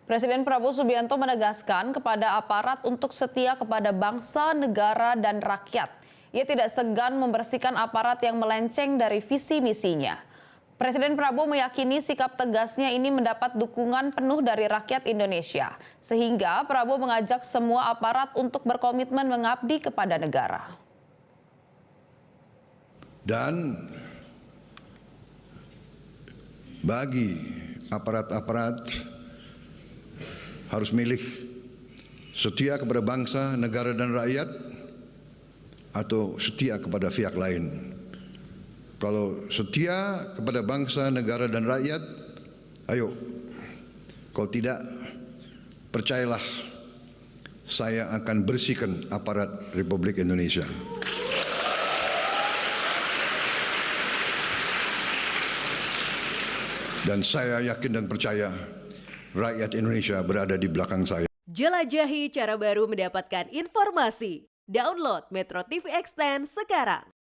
Presiden Prabowo Subianto menegaskan kepada aparat untuk setia kepada bangsa, negara, dan rakyat. Ia tidak segan membersihkan aparat yang melenceng dari visi misinya. Presiden Prabowo meyakini sikap tegasnya ini mendapat dukungan penuh dari rakyat Indonesia. Sehingga Prabowo mengajak semua aparat untuk berkomitmen mengabdi kepada negara. Dan bagi aparat-aparat harus milih setia kepada bangsa, negara dan rakyat atau setia kepada pihak lain. Kalau setia kepada bangsa, negara dan rakyat, ayo. Kalau tidak, percayalah saya akan bersihkan aparat Republik Indonesia. Dan saya yakin dan percaya rakyat Indonesia berada di belakang saya. Jelajahi cara baru mendapatkan informasi. Download Metro TV Extend sekarang.